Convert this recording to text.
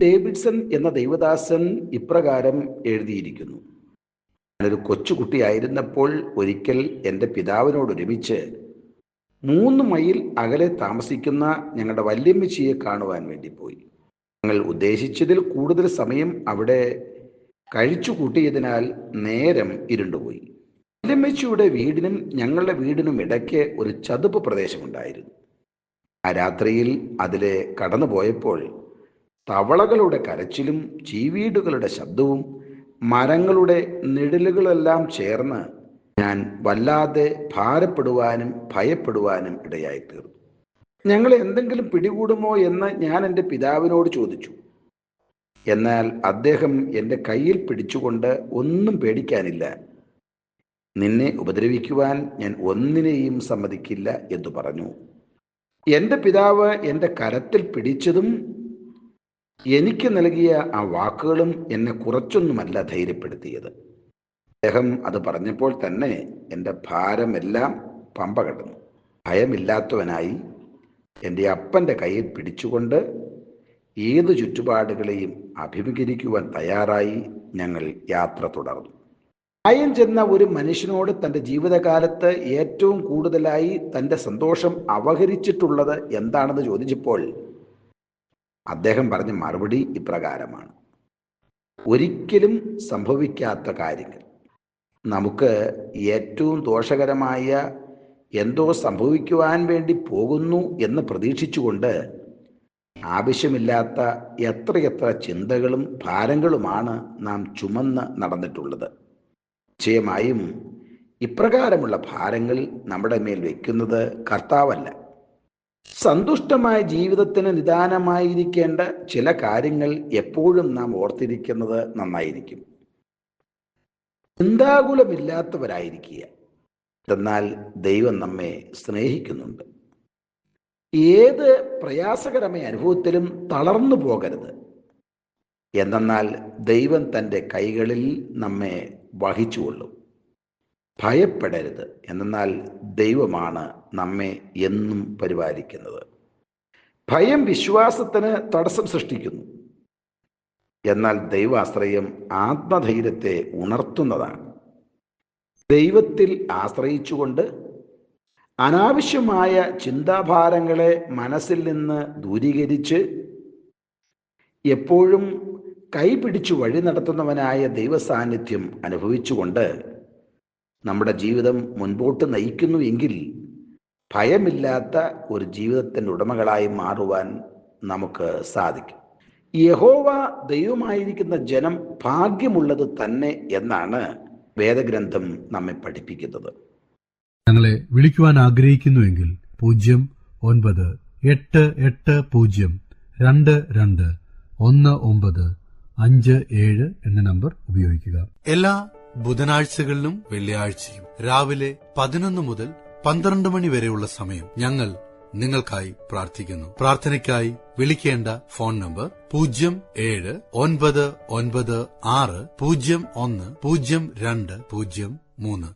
Davidson എന്ന ദൈവദാസൻ ഇപ്രകാരം എഴുതിയിരിക്കുന്നു. ഞാനൊരു കൊച്ചുകുട്ടിയായിരുന്നപ്പോൾ ഒരിക്കൽ എൻ്റെ പിതാവിനോടൊരുമിച്ച് 3 മൈൽ അകലെ താമസിക്കുന്ന ഞങ്ങളുടെ വല്യമ്മച്ചിയെ കാണുവാൻ വേണ്ടി പോയി. ഞങ്ങൾ ഉദ്ദേശിച്ചതിൽ കൂടുതൽ സമയം അവിടെ കഴിച്ചു കൂട്ടിയതിനാൽ നേരം ഇരുണ്ടുപോയി. വല്യമ്മച്ചിയുടെ വീടിനും ഞങ്ങളുടെ വീടിനും ഇടയ്ക്ക് ഒരു ചതുപ്പ് പ്രദേശമുണ്ടായിരുന്നു. ആ രാത്രിയിൽ അതിലെ കടന്നു പോയപ്പോൾ തവളകളുടെ കരച്ചിലും ചീവീടുകളുടെ ശബ്ദവും മരങ്ങളുടെ നിഴലുകളെല്ലാം ചേർന്ന് ഞാൻ വല്ലാതെ ഭാരപ്പെടുവാനും ഭയപ്പെടുവാനും ഇടയായിത്തീർന്നു. ഞങ്ങളെ എന്തെങ്കിലും പിടികൂടുമോ എന്ന് ഞാൻ എൻ്റെ പിതാവിനോട് ചോദിച്ചു. എന്നാൽ അദ്ദേഹം എൻ്റെ കയ്യിൽ പിടിച്ചുകൊണ്ട് ഒന്നും പേടിക്കാനില്ല, നിന്നെ ഉപദ്രവിക്കുവാൻ ഞാൻ ഒന്നിനെയും സമ്മതിക്കില്ല എന്ന് പറഞ്ഞു. എൻ്റെ പിതാവ് എൻ്റെ കരത്തിൽ പിടിച്ചതും എനിക്ക് നൽകിയ ആ വാക്കുകളും എന്നെ കുറച്ചൊന്നുമല്ല ധൈര്യപ്പെടുത്തിയത്. അദ്ദേഹം അത് പറഞ്ഞപ്പോൾ തന്നെ എൻ്റെ ഭാരമെല്ലാം പമ്പ കടന്നു. ഭയമില്ലാത്തവനായി എൻ്റെ അപ്പൻ്റെ കയ്യിൽ പിടിച്ചുകൊണ്ട് ഏതു ചുറ്റുപാടുകളെയും അഭിമുഖീകരിക്കുവാൻ തയ്യാറായി ഞങ്ങൾ യാത്ര തുടർന്നു. പ്രായം ചെന്ന ഒരു മനുഷ്യനോട് തൻ്റെ ജീവിതകാലത്ത് ഏറ്റവും കൂടുതലായി തൻ്റെ സന്തോഷം അപഹരിച്ചിട്ടുള്ളത് എന്താണെന്ന് ചോദിച്ചപ്പോൾ അദ്ദേഹം പറഞ്ഞ മറുപടി ഇപ്രകാരമാണ്: ഒരിക്കലും സംഭവിക്കാത്ത കാര്യങ്ങൾ. നമുക്ക് ഏറ്റവും ദോഷകരമായ എന്തോ സംഭവിക്കുവാൻ വേണ്ടി പോകുന്നു എന്ന് പ്രതീക്ഷിച്ചുകൊണ്ട് ആവശ്യമില്ലാത്ത എത്രയെത്ര ചിന്തകളും ഭാരങ്ങളുമാണ് നാം ചുമന്ന് നടന്നിട്ടുള്ളത്. നിശ്ചയമായും ഇപ്രകാരമുള്ള ഭാരങ്ങൾ നമ്മുടെ മേൽ വയ്ക്കുന്നത് കർത്താവല്ല. സന്തുഷ്ടമായ ജീവിതത്തിന് നിദാനമായിരിക്കേണ്ട ചില കാര്യങ്ങൾ എപ്പോഴും നാം ഓർത്തിരിക്കുന്നത് നന്നായിരിക്കും. ചിന്താകുലമില്ലാത്തവരായിരിക്കുക, എന്നാൽ ദൈവം നമ്മെ സ്നേഹിക്കുന്നുണ്ട്. ഏത് പ്രയാസകരമായ അനുഭവത്തിലും തളർന്നു പോകരുത്. എന്നാൽ ദൈവം തൻ്റെ കൈകളിൽ നമ്മെ വഹിച്ചുകൊള്ളും. ഭയപ്പെടരുത്, എന്നാൽ ദൈവമാണ് നമ്മെ എന്നും പരിപാലിക്കുന്നത്. ഭയം വിശ്വാസത്തിന് തടസ്സം സൃഷ്ടിക്കുന്നു, എന്നാൽ ദൈവാശ്രയം ആത്മധൈര്യത്തെ ഉണർത്തുന്നതാണ്. ദൈവത്തിൽ ആശ്രയിച്ചുകൊണ്ട് അനാവശ്യമായ ചിന്താഭാരങ്ങളെ മനസ്സിൽ നിന്ന് ദൂരീകരിച്ച് എപ്പോഴും കൈപിടിച്ചു വഴി നടത്തുന്നവനായ ദൈവസാന്നിധ്യം അനുഭവിച്ചുകൊണ്ട് നമ്മുടെ ജീവിതം മുൻപോട്ട് നയിക്കുന്നു എങ്കിൽ ഭയമില്ലാത്ത ഒരു ജീവിതത്തിൻ്റെ ഉടമകളായി മാറുവാൻ നമുക്ക് സാധിക്കും. യഹോവ ദൈവമായിരിക്കുന്ന ജനം ഭാഗ്യമുള്ളത് തന്നെ എന്നാണ് വേദഗ്രന്ഥം നമ്മെ പഠിപ്പിക്കുന്നത്. ഞങ്ങളെ വിളിക്കുവാൻ ആഗ്രഹിക്കുന്നുവെങ്കിൽ 0988221957 എന്ന നമ്പർ ഉപയോഗിക്കുക. എല്ലാ ബുധനാഴ്ചകളിലും വെള്ളിയാഴ്ചയും രാവിലെ 11 മുതൽ 12 മണി വരെയുള്ള സമയം ഞങ്ങൾ നിങ്ങൾക്കായി പ്രാർത്ഥിക്കുന്നു. പ്രാർത്ഥനയ്ക്കായി വിളിക്കേണ്ട ഫോൺ നമ്പർ 079960010203.